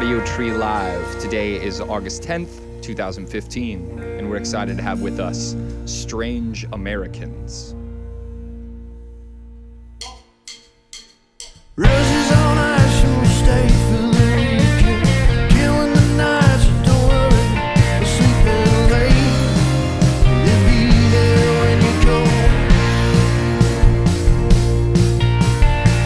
Audiotree Live. Today is August 10th, 2015, and we're excited to have with us Strange Americans. Roses on ice and we stay for the weekend, killing the nights, but don't worry, we're sleeping late. They'll be there when you go.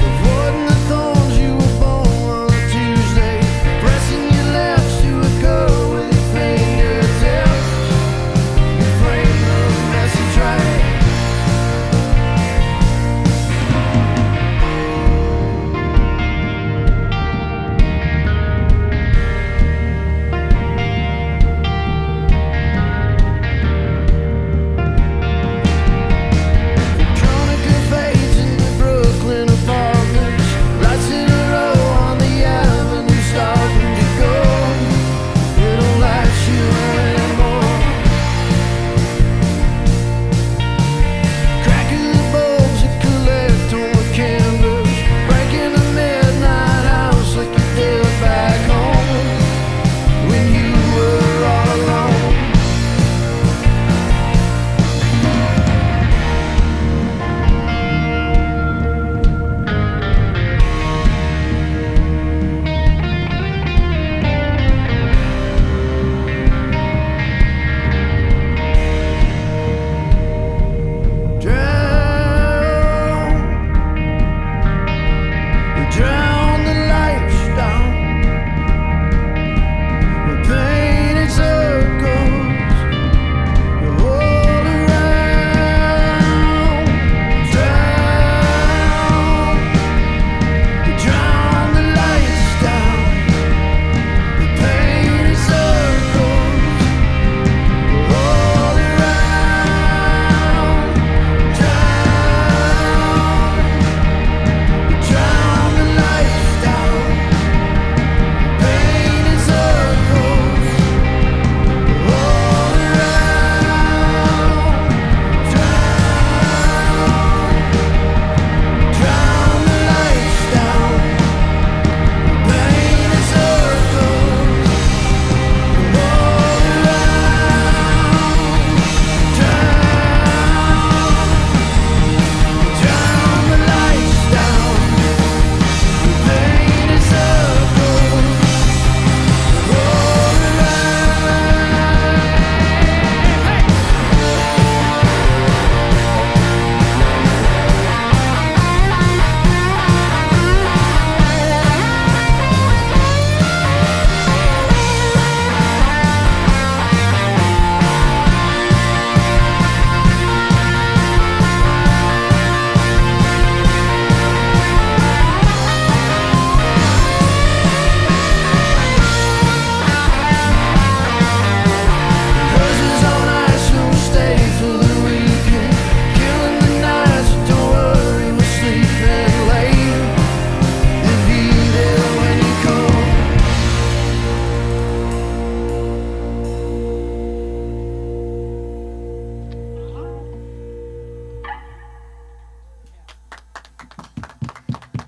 Avoiding the thorns, you were born on a Tuesday, pressing your lips to a girl with your fingertips. You frame the message right.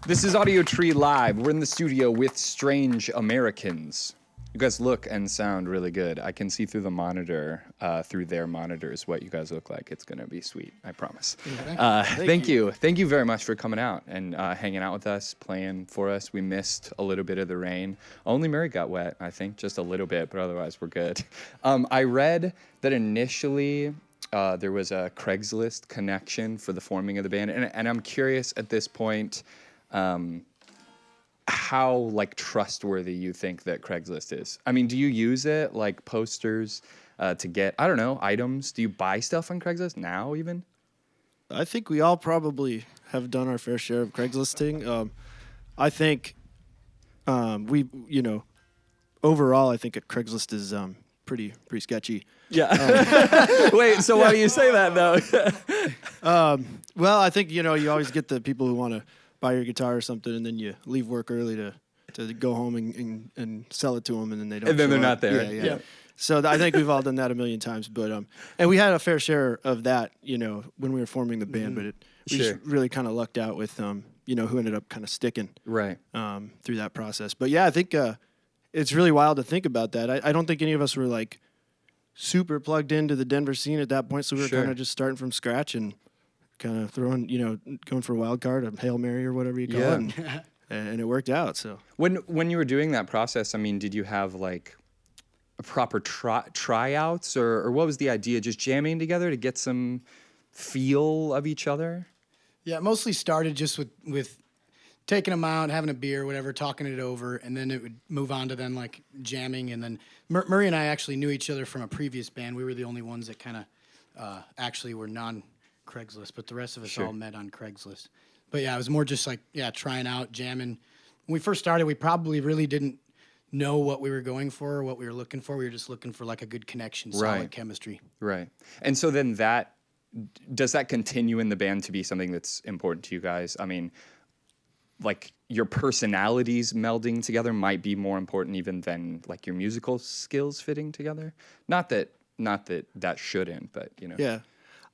This is Audiotree Live. We're in the studio with Strange Americans. You guys look and sound really good. I can see through the monitor, through their monitors, what you guys look like. It's going to be sweet, I promise. Thank you. Thank you very much for coming out and hanging out with us, playing for us. We missed a little bit of the rain. Only Mary got wet, I think, just a little bit, but otherwise we're good. I read that initially there was a Craigslist connection for the forming of the band, and I'm curious at this point how like trustworthy you think that Craigslist is. I mean, do you use it like posters to get, I don't know, items? Do you buy stuff on Craigslist now even? I think we all probably have done our fair share of Craiglisting. I think overall, I think Craigslist is pretty sketchy. Yeah. Wait, so why do you say that though? Well, I think, you always get the people who want to buy your guitar or something, and then you leave work early to go home and sell it to them, and then they don't. And then they're show not up. there. Yeah. So I think we've all done that a million times, but and we had a fair share of that, when we were forming the band, but we just really kind of lucked out with who ended up kind of sticking right through that process. But yeah, I think it's really wild to think about that. I don't think any of us were like super plugged into the Denver scene at that point, so we were Sure. kind of just starting from scratch and kind of throwing, going for a wild card, a Hail Mary or whatever you call Yeah. it, and it worked out. So When you were doing that process, I mean, did you have like a proper tryouts, or what was the idea? Just jamming together to get some feel of each other? Yeah, it mostly started just with taking them out, having a beer, whatever, talking it over, and then it would move on to then like jamming. And then Murray and I actually knew each other from a previous band. We were the only ones that kind of actually were non-Craigslist, but the rest of us Sure. all met on Craigslist. But yeah, it was more just like, trying out, jamming. When we first started, we probably really didn't know what we were going for or what we were looking for. We were just looking for like a good connection, solid Right. chemistry. Right. And so then does that continue in the band to be something that's important to you guys? I mean, like your personalities melding together might be more important even than like your musical skills fitting together. Not that that shouldn't, but yeah.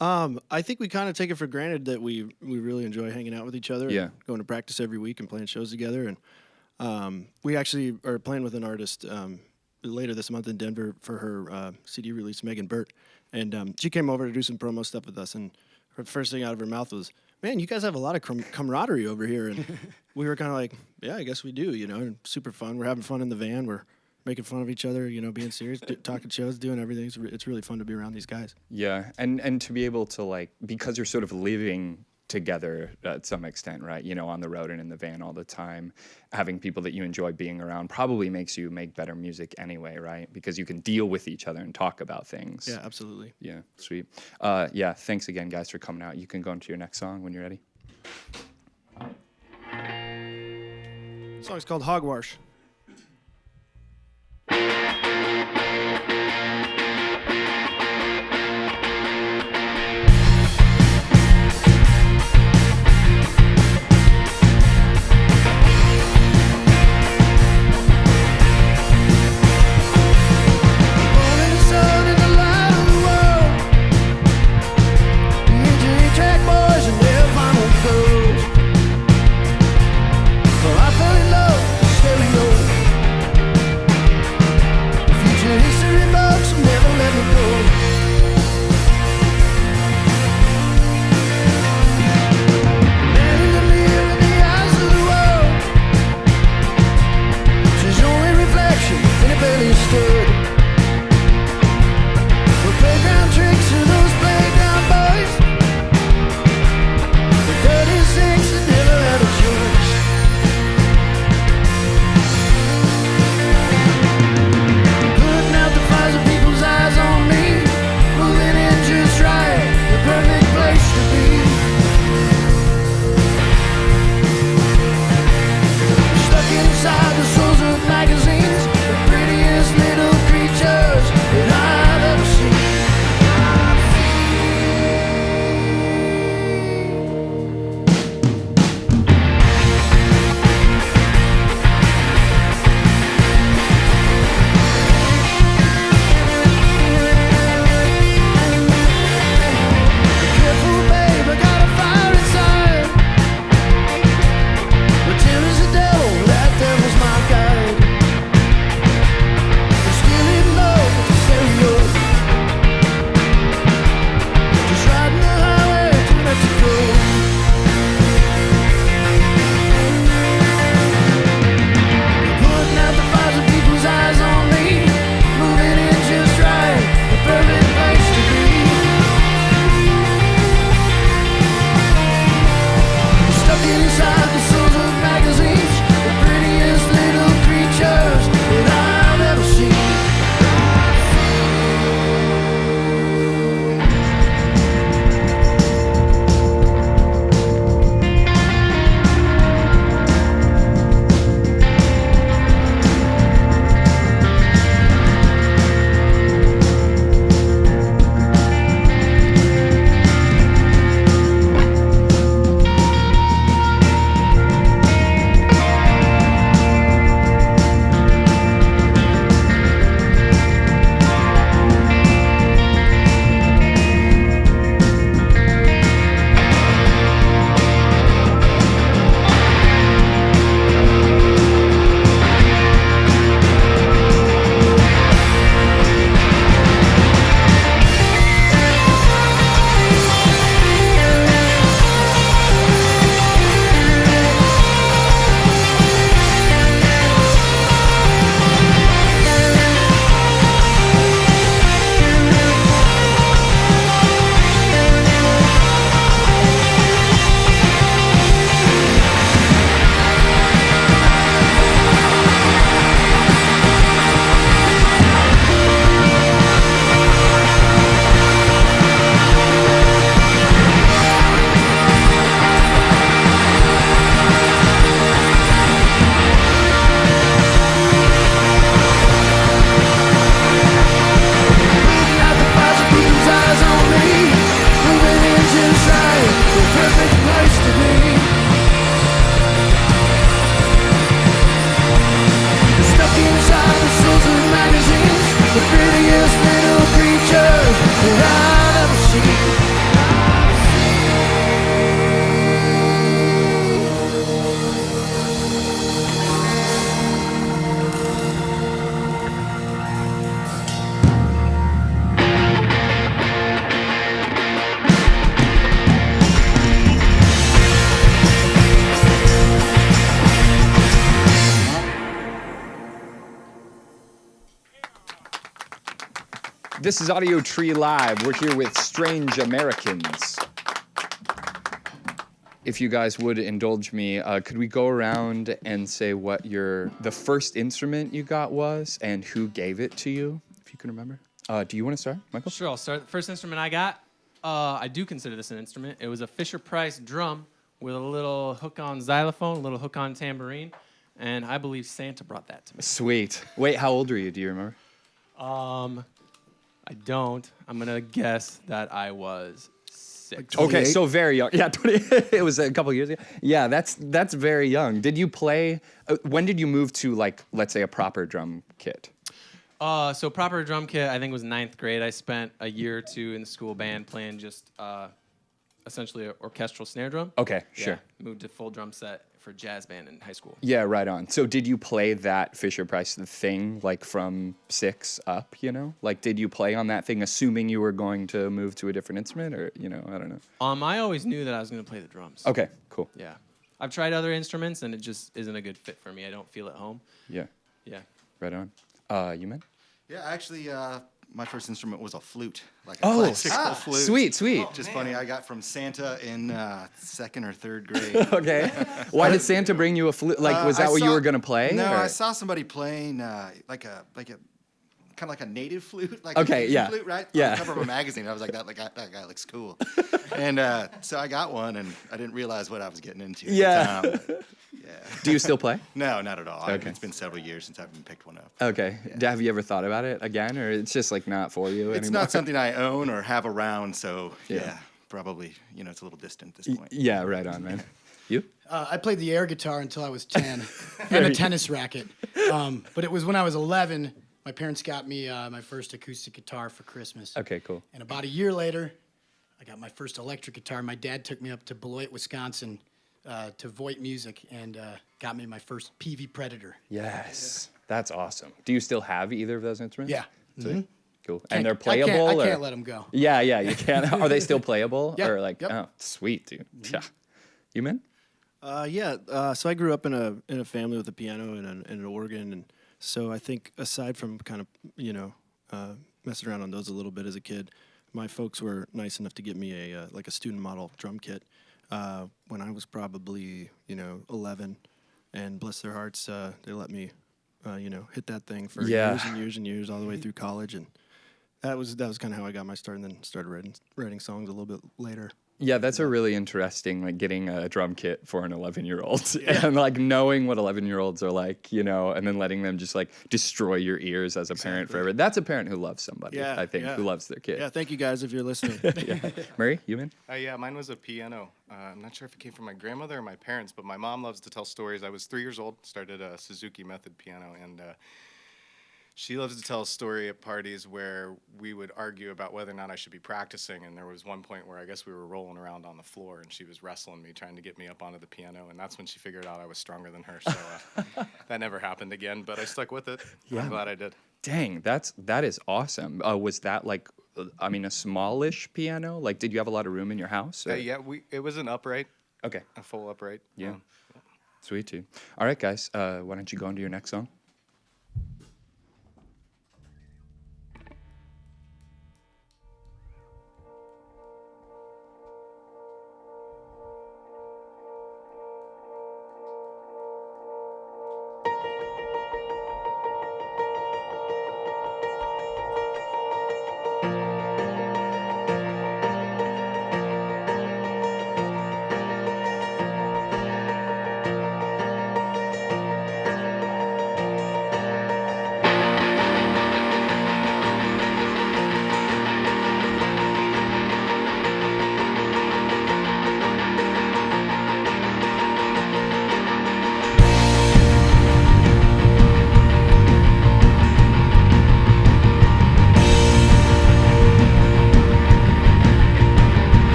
I think we kind of take it for granted that we really enjoy hanging out with each other. Yeah. And going to practice every week and playing shows together. And we actually are playing with an artist later this month in Denver for her CD release, Megan Burt. And she came over to do some promo stuff with us. And her first thing out of her mouth was, "Man, you guys have a lot of camaraderie over here." And we were kind of like, "Yeah, I guess we do, and super fun. We're having fun in the van. We're making fun of each other, being serious, talking shows, doing everything. It's really fun to be around these guys." yeah, and to be able to like, because you're sort of living together at some extent, right? On the road and in the van all the time, having people that you enjoy being around probably makes you make better music anyway, right? Because you can deal with each other and talk about things. Yeah, absolutely. Yeah, sweet. Yeah, thanks again, guys, for coming out. You can go into your next song when you're ready. The song's called Hogwash. Well, I fell in love, stereo This is Audiotree Live. We're here with Strange Americans. If you guys would indulge me, could we go around and say what the first instrument you got was and who gave it to you, if you can remember? Do you want to start, Michael? Sure, I'll start. The first instrument I got, I do consider this an instrument. It was a Fisher-Price drum with a little hook-on xylophone, a little hook-on tambourine, and I believe Santa brought that to me. Sweet. Wait, how old were you? Do you remember? I don't. I'm gonna guess that I was 6. Okay, so very young. Yeah, 20. It was a couple years ago. Yeah, that's very young. Did you play? When did you move to, like, let's say, a proper drum kit? So proper drum kit, I think, was 9th grade. I spent a year or two in the school band playing just essentially an orchestral snare drum. Okay, Yeah, sure. moved to full drum set for jazz band in high school. Yeah, right on. So did you play that Fisher-Price thing, like, from 6 up, you know? Like, did you play on that thing assuming you were going to move to a different instrument, or, you know, I don't know. I always knew that I was gonna play the drums. Okay, cool. Yeah. I've tried other instruments, and it just isn't a good fit for me. I don't feel at home. Yeah, Yeah. right on. You man? Yeah, actually, my first instrument was a flute, like a Oh, classical flute. Sweet. Which is funny. I got from Santa in 2nd or 3rd grade. Okay. Why did Santa bring you a flute? Like, was that what you were gonna play? No, or? I saw somebody playing like a kind of like a native flute, like Okay, a Asian yeah. flute, right? Yeah. On the cover of a magazine. I was like, that guy looks cool. And so I got one, and I didn't realize what I was getting into. Yeah. At the time. Yeah. Do you still play? No, not at all. Okay. It's been several years since I've even picked one up. Okay. Have you ever thought about it again, or it's just like not for you It's anymore? not something I own or have around, so Yeah. yeah, probably, it's a little distant at this point. Yeah, right on, man. You? I played the air guitar until I was 10, and a tennis racket. But it was when I was 11. My parents got me my first acoustic guitar for Christmas. Okay, cool. And about a year later, I got my first electric guitar. My dad took me up to Beloit, Wisconsin, to Voight Music, and got me my first PV Predator. Yes, that's awesome. Do you still have either of those instruments? Yeah. Sweet. Cool. Can't- And they're playable? I or? can't let them go. Yeah, you can't. Are they still playable? Yeah, Or like, yep. oh, sweet, dude. Yeah. You man? So I grew up in a family with a piano and an organ, and so I think aside from kind of messing around on those a little bit as a kid, my folks were nice enough to get me a student model drum kit when I was probably 11, and bless their hearts, they let me hit that thing for Yeah. years and years and years all the way through college, and that was kind of how I got my start, and then started writing songs a little bit later. Yeah, that's a really interesting, like, getting a drum kit for an 11-year-old and, like, knowing what 11-year-olds are like, and then letting them just, like, destroy your ears as a parent forever. That's a parent who loves somebody, I think, who loves their kid. Yeah, thank you guys if you're listening. Yeah. Murray, you man? Yeah, mine was a piano. I'm not sure if it came from my grandmother or my parents, but my mom loves to tell stories. I was 3 years old, started a Suzuki Method piano, and she loves to tell a story at parties where we would argue about whether or not I should be practicing, and there was one point where I guess we were rolling around on the floor, and she was wrestling me, trying to get me up onto the piano, and that's when she figured out I was stronger than her, so that never happened again, but I stuck with it. Yeah. I'm glad I did. Dang, that is awesome. Was that, like, a smallish piano? Like, did you have a lot of room in your house? or- Yeah, it was an upright, Okay. a full upright. Yeah. Sweet, dude. All right, guys. Why don't you go into your next song?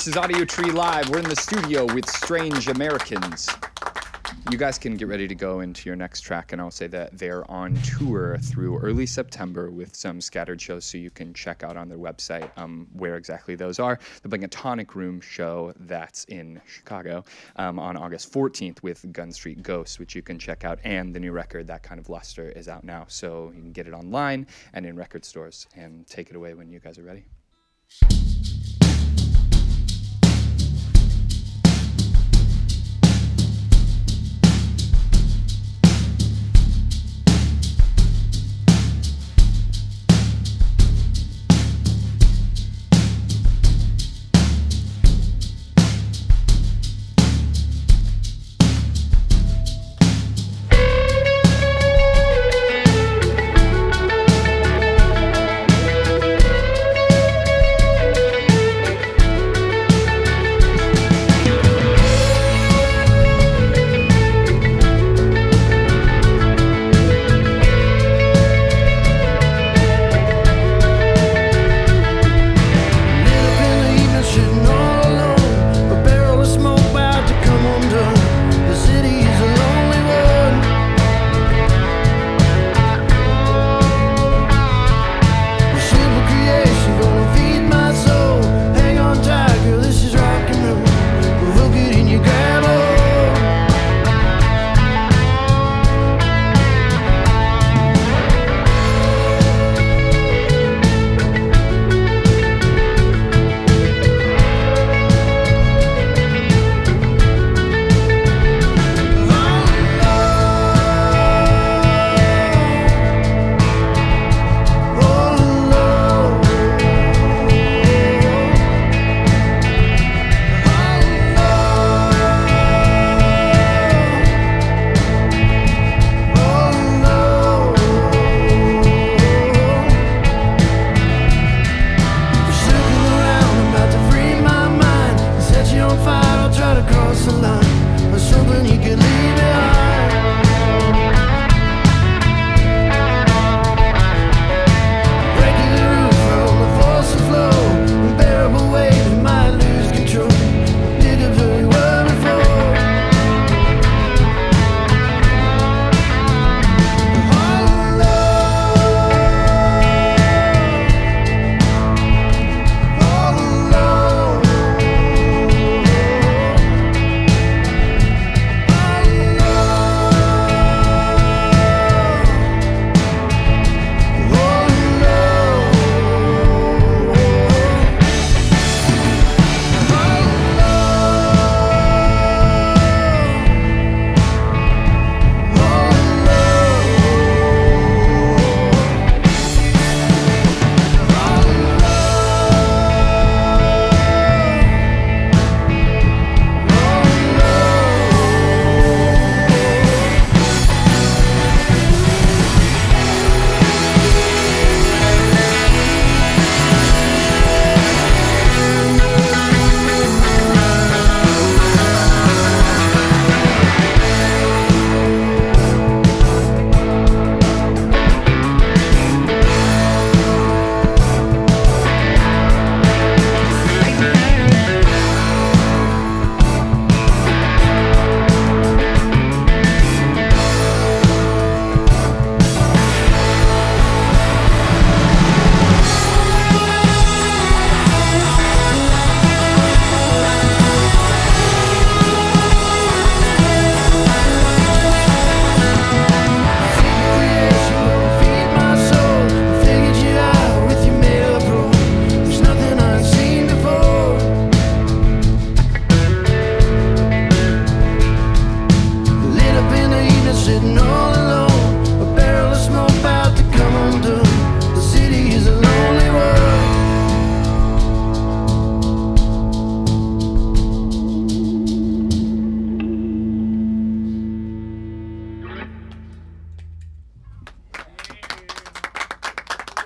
This is Audiotree Live. We're in the studio with Strange Americans. You guys can get ready to go into your next track, and I'll say that they're on tour through early September with some scattered shows, so you can check out on their website where exactly those are. They're playing a Tonic Room show that's in Chicago on August 14th with Gun Street Ghosts, which you can check out, and the new record, That Kind of Luster, is out now, so you can get it online and in record stores, and take it away when you guys are ready.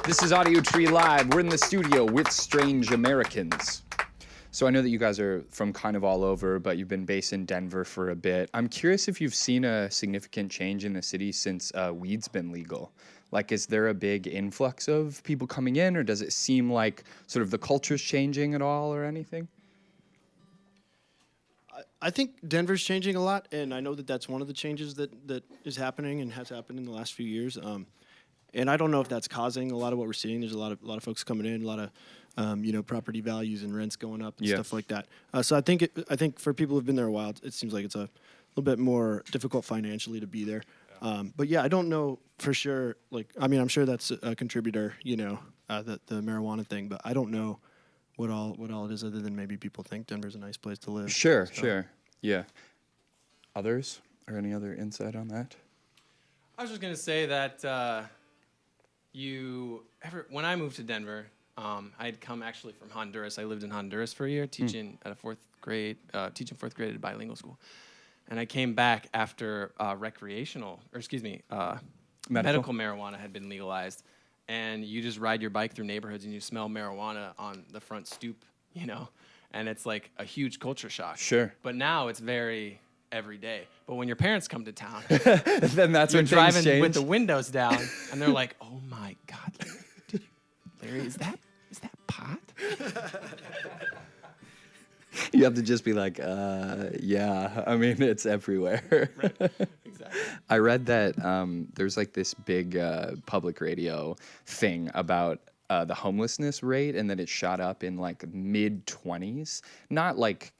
This is Audiotree Live. We're in the studio with Strange Americans. So I know that you guys are from kind of all over, but you've been based in Denver for a bit. I'm curious if you've seen a significant change in the city since weed's been legal. Like, is there a big influx of people coming in, or does it seem like sort of the culture's changing at all or anything? I think Denver's changing a lot, and I know that that's one of the changes that is happening and has happened in the last few years. And I don't know if that's causing a lot of what we're seeing. There's a lot of folks coming in, a lot of property values and rents going up and stuff like that. So I think for people who've been there a while, it seems like it's a little bit more difficult financially to be there. But yeah, I don't know for sure. Like, I mean, I'm sure that's a contributor, the marijuana thing, but I don't know what all it is other than maybe people think Denver's a nice place to live. Sure. Yeah. Others? Or any other insight on that? I was just gonna say that when I moved to Denver, I'd come actually from Honduras. I lived in Honduras for a year, teaching at a fourth grade at a bilingual school, and I came back after medical marijuana had been legalized, and you just ride your bike through neighborhoods and you smell marijuana on the front stoop, and it's like a huge culture shock. Sure. But now it's very every day. But when your parents come to town, then that's you're when driving things change. with the windows down, and they're like, "Oh my God, Larry, is that pot?" You have to just be like, yeah. I mean, it's everywhere. Right. Exactly. I read that there's like this big public radio thing about the homelessness rate, and that it shot up in like mid-20s. Not like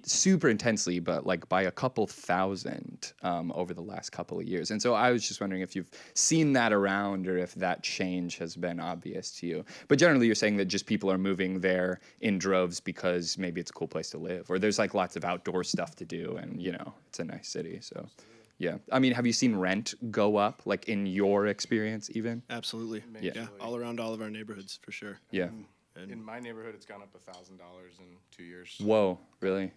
super intensely, but like by a couple thousand over the last couple of years. And so I was just wondering if you've seen that around or if that change has been obvious to you. But generally you're saying that just people are moving there in droves because maybe it's a cool place to live, or there's like lots of outdoor stuff to do, and it's a nice city. So yeah. I mean, have you seen rent go up, like in your experience even? Absolutely. Yeah. All around all of our neighborhoods for sure. Yeah. In my neighborhood, it's gone up $1,000 in 2 years. Whoa, really?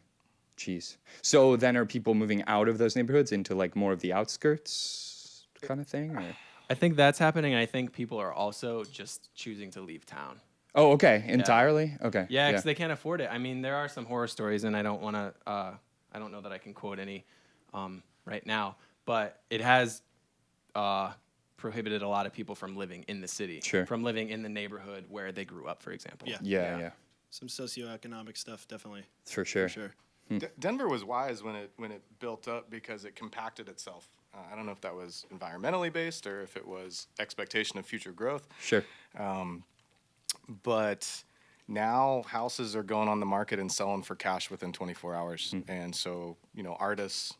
Jeez. So then are people moving out of those neighborhoods into like more of the outskirts kind of thing? Or? I think that's happening. I think people are also just choosing to leave town. Oh, okay. Entirely? Okay. Yeah, because they can't afford it. I mean, there are some horror stories, and I don't want to. I don't know that I can quote any right now, but it has prohibited a lot of people from living in the city, from living in the neighborhood where they grew up, for example. Yeah. Some socioeconomic stuff, definitely. For sure. Denver was wise when it built up because it compacted itself. I don't know if that was environmentally based or if it was expectation of future growth. Sure. But now houses are going on the market and selling for cash within 24 hours. And so, artists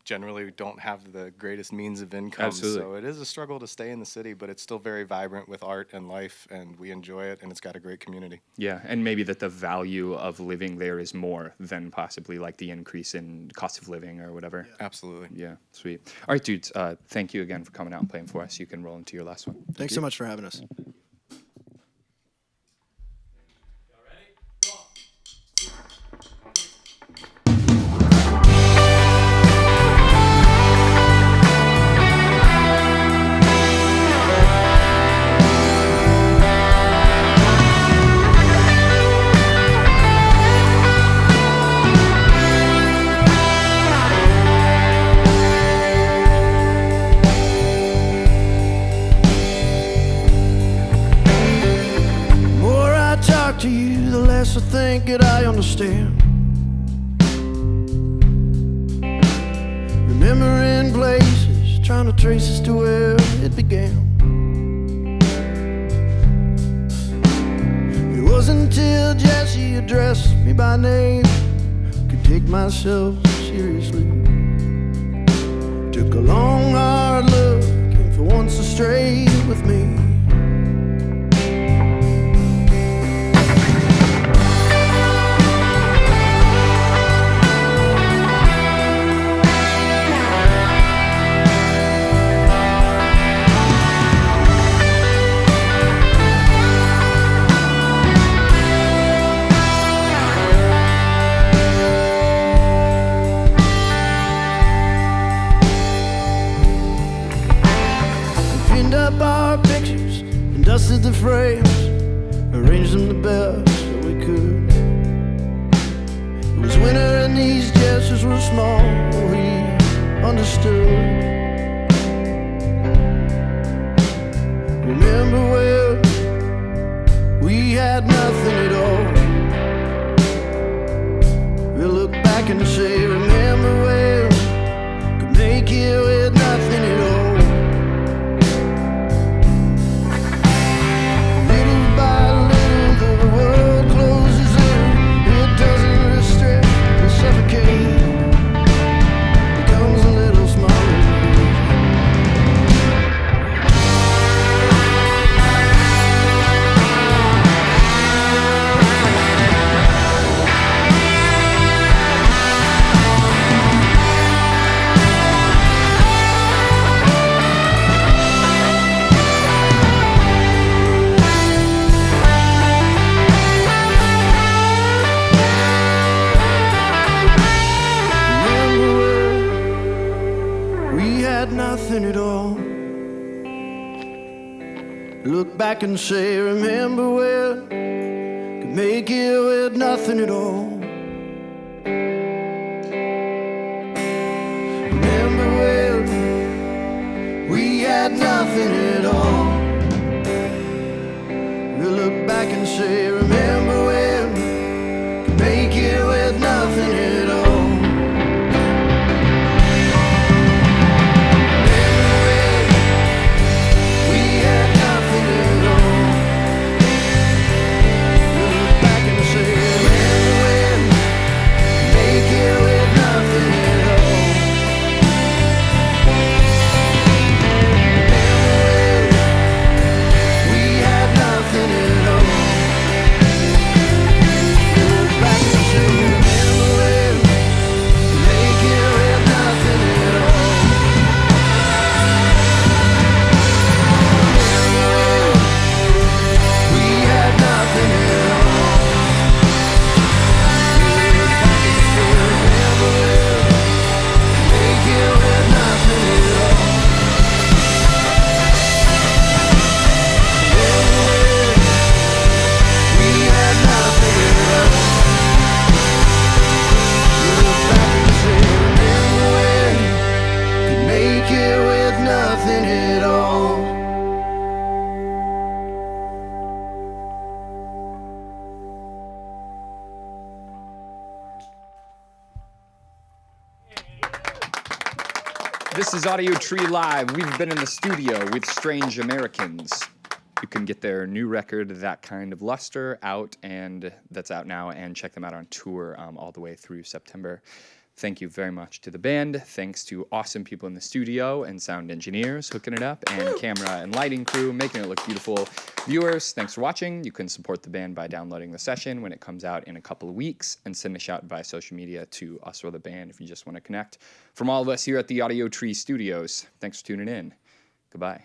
generally don't have the greatest means of income. Absolutely. So it is a struggle to stay in the city, but it's still very vibrant with art and life, and we enjoy it, and it's got a great community. Yeah, and maybe that the value of living there is more than possibly like the increase in cost of living or whatever. Yeah. Absolutely. Yeah, sweet. All right, dudes, thank you again for coming out and playing for us. You can roll into your last one. Thanks so much for having us. I think that I understand. Remembering places, trying to trace us to where it began. It wasn't until Jesse addressed me by name could take myself seriously. Took a long hard look and for once astray with me. Dusted the frames, arranged them the best that we could. It was winter and these gestures were small, we understood. Remember when we had nothing at all. We'll look back back and say, remember when could make it with nothing at all. Little by little, the world closes in. It doesn't restrict or suffocate. Becomes a little smaller. We had nothing at all. Look back and say, remember when could make it with nothing at all. Remember when we had nothing at all. We'll look back and say, remember when could make it with nothing at all. This is Audiotree Live. We've been in the studio with Strange Americans. You can get their new record, That Kind of Luster, out, and that's out now, and check them out on tour all the way through September. Thank you very much to the band. Thanks to awesome people in the studio and sound engineers hooking it up, and camera and lighting crew making it look beautiful. Viewers, thanks for watching. You can support the band by downloading the session when it comes out in a couple of weeks, and send a shout via social media to us or the band if you just want to connect. From all of us here at the Audiotree Studios, thanks for tuning in. Goodbye.